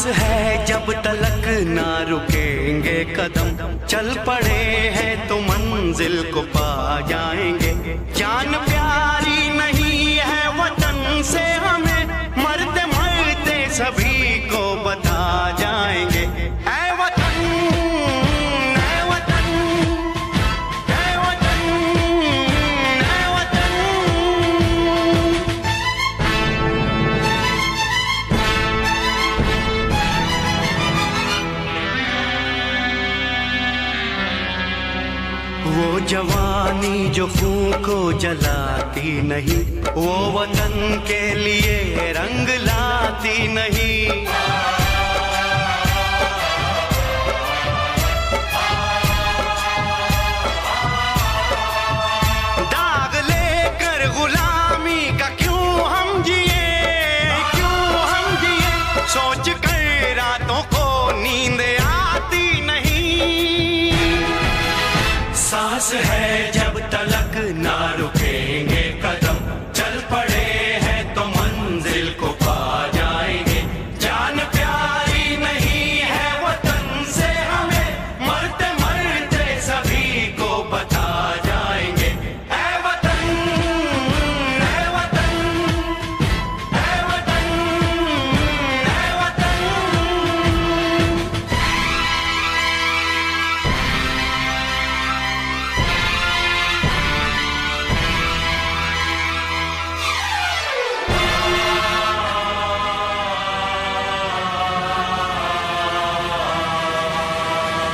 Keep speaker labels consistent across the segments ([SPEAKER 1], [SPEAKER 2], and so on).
[SPEAKER 1] है जब तलक ना रुकेंगे कदम, चल पड़े हैं तो मंजिल को पा जाएंगे। जान प्यारी नहीं है वतन से हमें, मरते मरते सभी को बता जाएंगे। ऐ वतन, ऐ वतन, ऐ वतन, ऐ वतन। वो जवानी जो खून को जलाती नहीं, वो वतन के लिए रंग लाती नहीं। दाग लेकर गुलामी का क्यों हम जिए, क्यों हम जिए, सोच कर रातों को नींद आती नहीं। सांस है जब तलक ना रुकेंगे कदम, चल पड़े हैं तो मंजिल को पा जाएंगे। जान प्यारी नहीं है वतन से हमें, मरते मरते सभी को बता जाएंगे। ऐ वतन, ऐ वतन, ऐ वतन, ऐ वतन।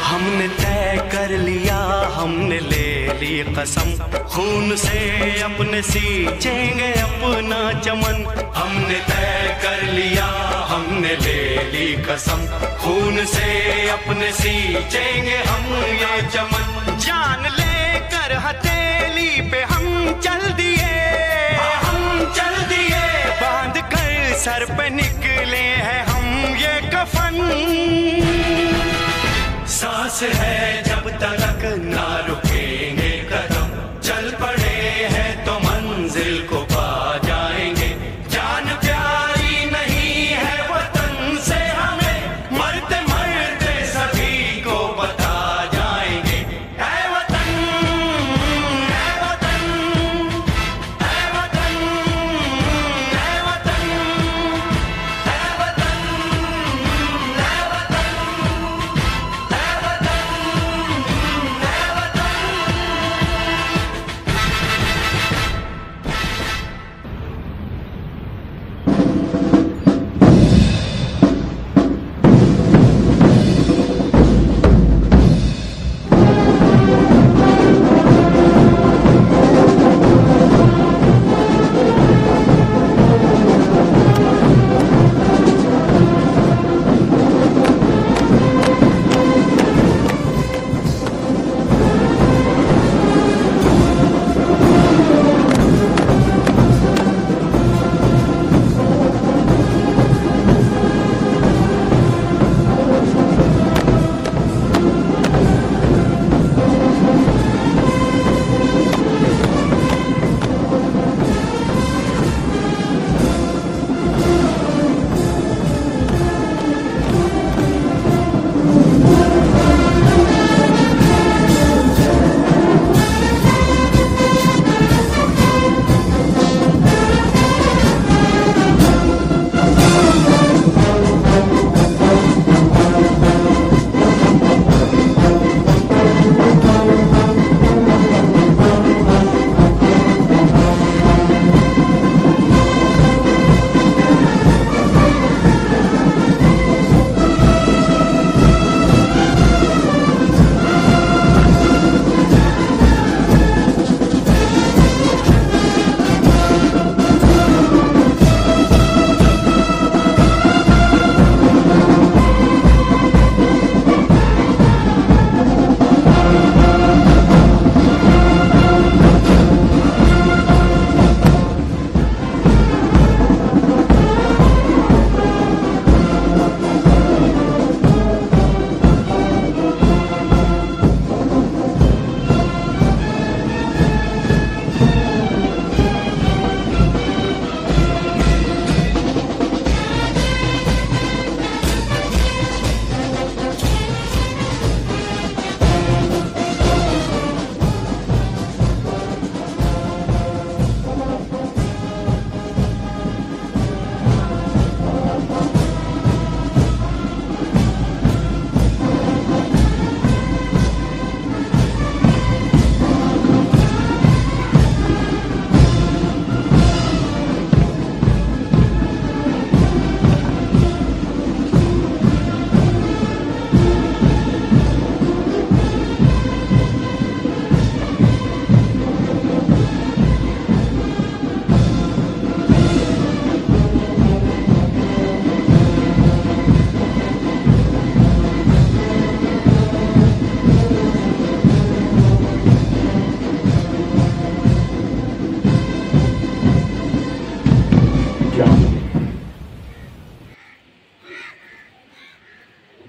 [SPEAKER 1] हमने तय कर लिया, हमने ले ली कसम, खून से अपने सींचेंगे अपना चमन। हमने तय कर लिया, हमने ले ली कसम, खून से अपने सींचेंगे हम ये चमन। जान लेकर हथेली पे हम चल दिए, हम चल दिए, बांध कर सर पे निकले हैं हम ये कफन। सांस है जब तलक ना रुकेंगे कदम, चल पड़े हैं तो मंजिल को पा जाएंगे। जान प्यारी नहीं है वतन से हमें, मरते मरते सभी को बता जाएंगे। ऐ वतन, ऐ वतन, ऐ वतन, ऐ वतन, ऐ वतन, ऐ वतन, ऐ वतन, ऐ वतन।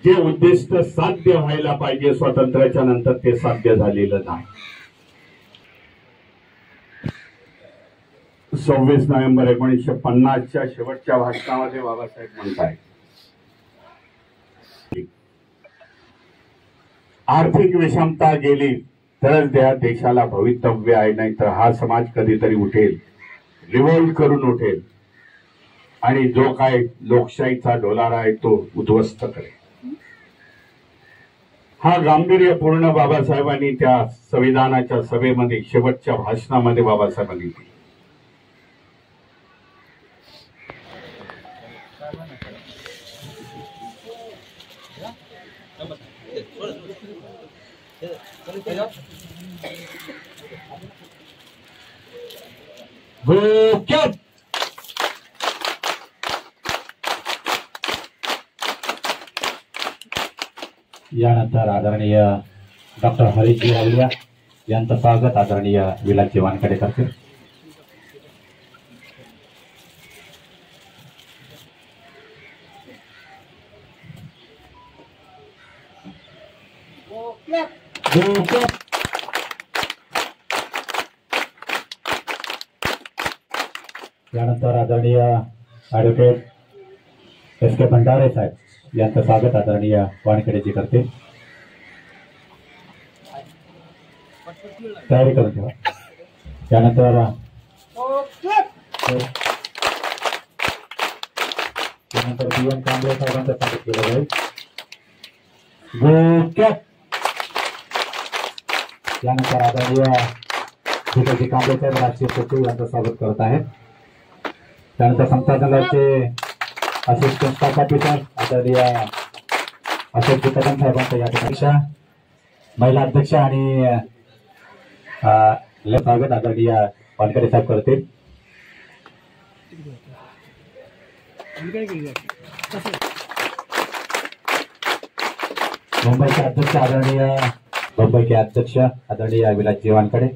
[SPEAKER 2] जे उद्दिष्ट साध्य व्हायला पाहिजे स्वातंत्र्याच्या नंतर ते साध्य झालेलं नाही. 26 नोव्हेंबर 1950च्या शेवटच्या भाषणामध्ये बाबासाहेब म्हणतायत, आर्थिक विषमता गेली तरच त्या देशाला भवितव्य आहे, नाहीतर हा समाज कधीतरी उठेल, रिव्होल्ट करून उठेल आणि जो काय लोकशाहीचा डोलारा आहे तो उद्ध्वस्त करेल. हा गांभीर्यपूर्ण बाबासाहेबांनी त्या संविधानाच्या सभेमध्ये शेवटच्या भाषणामध्ये बाबासाहेबांनी दिली.
[SPEAKER 3] यानंतर आदरणीय डॉक्टर हरीशजी रावलिया यांचं स्वागत आदरणीय विलासजी वानकडे करतील. यानंतर आदरणीय ॲडव्होकेट एस के भंडारे साहेब यांचं स्वागत आदरणीय वानखेडेजी करतील. तयारी करून ठेवा. यानंतर पीएम कांबळे साहेबांचं स्वागत केलं जाईल. यानंतर आदरणीय विजयजी कांबळे साहेब राष्ट्रीय सचिव यांचं स्वागत करत आहेत. त्यानंतर संचालनालयाचे असिस्टंट स्टाफ ऑफिसर आदरणीय अशोक कदम साहेबांचं या ठिकाणी महिला अध्यक्ष आणि स्वागत आदरणीय वानखेडे साहेब करतील. मुंबईचे अध्यक्ष आदरणीय मुंबईचे अध्यक्ष आदरणीय विलासजी वानखेडे.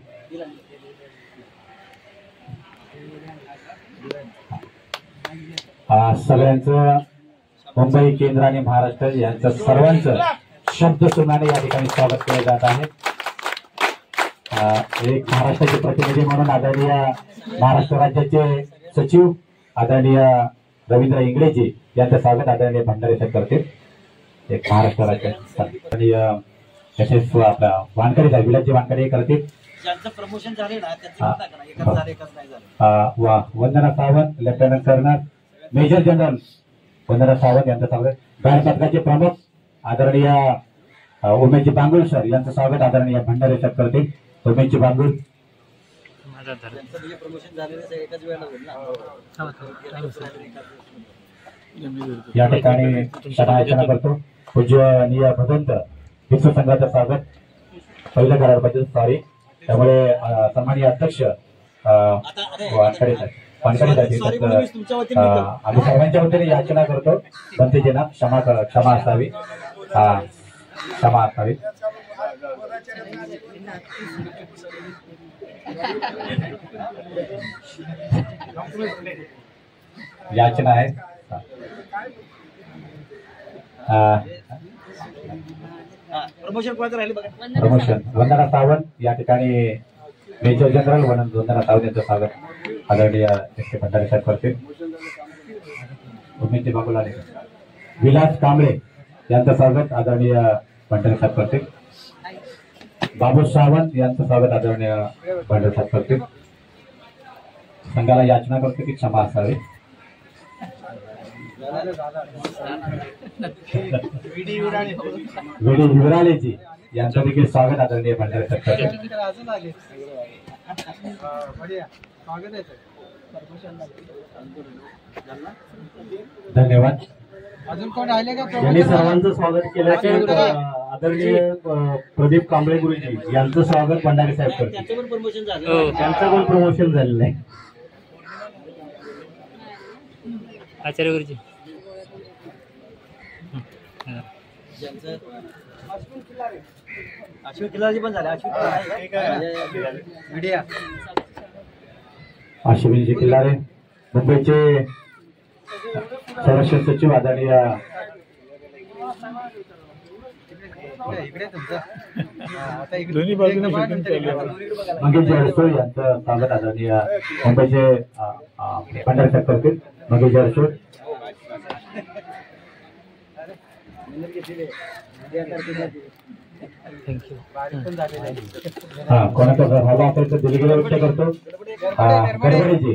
[SPEAKER 3] सगळ्यांचं मुंबई केंद्र आणि महाराष्ट्र यांचं सर्वांचं शब्द सुनाने या ठिकाणी स्वागत केले जात आहे. एक महाराष्ट्राचे प्रतिनिधी म्हणून आदरणीय महाराष्ट्र राज्याचे सचिव आदरणीय रवींद्र इंगळेजी यांचं स्वागत आदरणीय भंडारे साहेब करतील. एक महाराष्ट्र राज्य आदरणीय तसेच आपला वानखेडे साहेब विलासजी वानखेडे करतील.
[SPEAKER 4] प्रमोशन झाले
[SPEAKER 3] Vandana Sawant lieutenant colonel major general Vandana Sawant यांचं स्वागत. बँड पथकाचे प्रमुख आदरणीय उमेशजी बांगुल सर यांचं स्वागत आदरणीय भंडारे साहेब करतील. उमेशजी बांगुल या ठिकाणी क्षमायाचना करतो. पूजनीय भगवंत विश्व संघाचं स्वागत पहिलं करायला पाहिजे, सॉरी. त्यामुळे सन्माननीय अध्यक्ष वानखेडे साहेब आम्ही सर्वांच्या वतीने याचना करतो, बंदीजींना क्षमा असावी, क्षमा असावी. याचना आहे. प्रमोशन वंदना सावंत या ठिकाणी मेजर जनरल वंदना सावंत यांचं स्वागत आदरणीय एस के भंडारे साहेब करतील. उमेशजी बाबूलाल विलास कांबळे यांचं स्वागत आदरणीय भंडारे साहेब करतील. बाबू सावंत यांचं स्वागत आदरणीय भंडारे साहेब करतील. संघाला याचना करतो की क्षमा असावी. व्हीडी विराळेजी यांचं देखील स्वागत आदरणीय भंडारे साहेब करतील. धन्यवाद.
[SPEAKER 2] यांनी सर्वांचं स्वागत केल्याचे आदरणीय प्रदीप कांबळे गुरुजी यांचं स्वागत भंडारे साहेब करतील. त्यांचं पण प्रमोशन झालेलं आहे.
[SPEAKER 5] आचार्य गुरुजी
[SPEAKER 4] अश्विन खिलारी पण झाले.
[SPEAKER 3] अश्विनजी खिल्लारे मुंबईचे संरक्षण सचिव आदरणीय
[SPEAKER 6] दोन्ही बाजूने शूटिंग चालू आहे.
[SPEAKER 3] मंगेश जयसूर यांचं स्वागत आदरणीय मुंबईचे भंडारी साहेब करतील. मंगेश जयसूर.
[SPEAKER 5] थँक्यू.
[SPEAKER 3] हा, कोणाचा जर हवा असेल तर दिलगिरी व्यक्त करतो. गडबडेजी,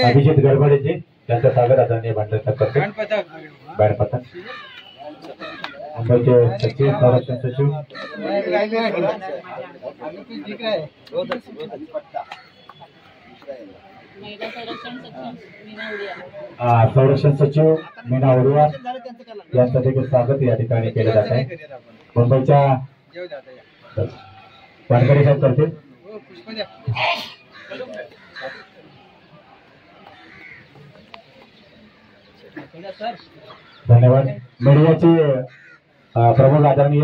[SPEAKER 3] अभिजित गडबडेजी यांचं स्वागत आदरणीय भंडारी साहेब करतील. बँड पथक. मुंबईचे सचिव, संरक्षण सचिव. संरक्षण सचिव मीना उडियार यांचं देखील स्वागत या ठिकाणी केलं जात आहे. मुंबईच्या वानखेडे साहेब करतील. धन्यवाद. मीडियाचे प्रमुख आदरणीय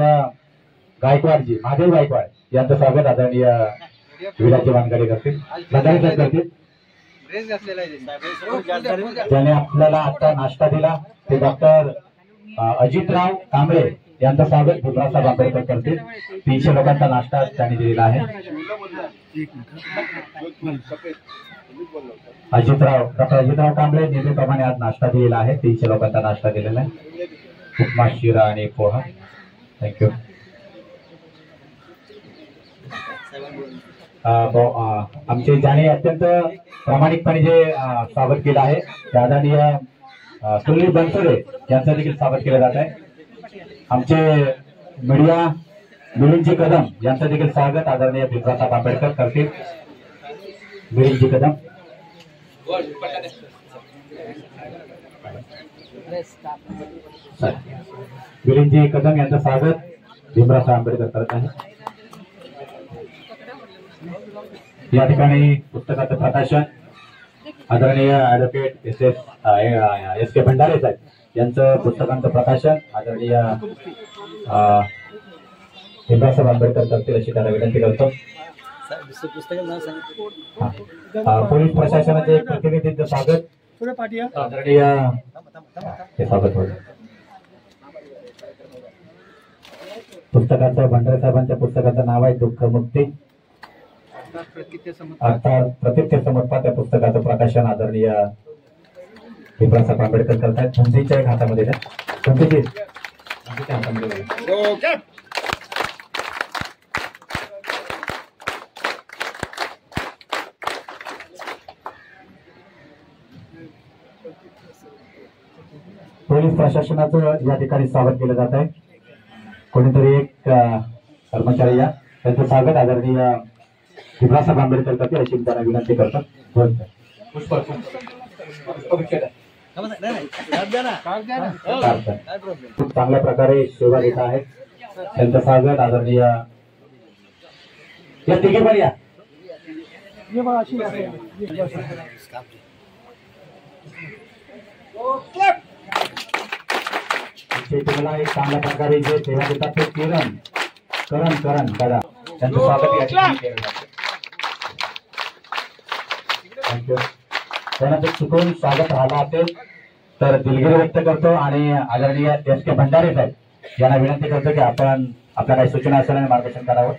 [SPEAKER 3] गायकवाडजी, महादेव गायकवाड यांचं स्वागत आदरणीय विराजी वानखेडे करतील. भंडारी साहेब करतील. ज्याने आपल्याला आता नाश्ता दिला ते डॉक्टर अजितराव कांबळे यांचं स्वागत भीमरावसाहेब आंबेडकर करतील. 300 लोकांचा नाश्ता त्यांनी दिलेला आहे. डॉक्टर अजितराव कांबळे नेहमीप्रमाणे आज नाश्ता दिलेला आहे. 300 लोकांचा नाश्ता दिलेला आहे. उपमा, शिरा आणि पोहा. थँक्यू. आमचे ज्याने अत्यंत प्रामाणिकपणे जे स्वागत केलं आहे त्या आदरणीय सुनील बनसोडे यांचं देखील स्वागत केलं जात आहे. आमचे मीडिया मिलिंदजी कदम यांचं देखील स्वागत आदरणीय भीमरावसाहेब आंबेडकर करतील. मिलिंदजी कदम. मिलिंदजी कदम यांचं स्वागत भीमरावसाहेब आंबेडकर करत आहे. या ठिकाणी पुस्तकाचं प्रकाशन आदरणीय ऍडव्होकेट एस के भंडारे साहेब यांचं पुस्तकांचं प्रकाशन आदरणीय भीमरावसाहेब आंबेडकर करतील अशी त्याला विनंती करतो. पोलीस प्रशासनाचे प्रतिनिधींचं स्वागत आदरणीय स्वागत होतं. पुस्तकाचं भंडारे साहेबांच्या पुस्तकाचं नाव आहे दुःख मुक्ती. अर्थात प्रतीच्य समर्पण त्या पुस्तकाचं प्रकाशन आदरणीय भीमरावसाहेब आंबेडकर करतात. धमतीच्या एक हातामध्ये द्या. धमतीच्या हातामध्ये. पोलीस प्रशासनाचं या ठिकाणी स्वागत केलं जात आहे. कोणीतरी एक कर्मचारी या त्यांचं स्वागत आदरणीय भीमरावसाहेब आंबेडकर करतील अशी त्यांना विनंती करतात. खूप चांगल्या प्रकारे सेवा देत आहेत. त्यांचं स्वागत आदरणीय या तिघे पण या. तुम्हाला एक चांगल्या प्रकारे जे सेवा देतात ते करण दादा त्यांचं स्वागत या ठिकाणी केलं जातं. थँक्यू. त्यांना जर चुकून स्वागत राहिला असेल तर दिलगिरी व्यक्त करतो आणि आदरणीय एस के भंडारे साहेब यांना विनंती करतो की आपण आपल्या काही सूचना असेल आणि मार्गदर्शन करावं.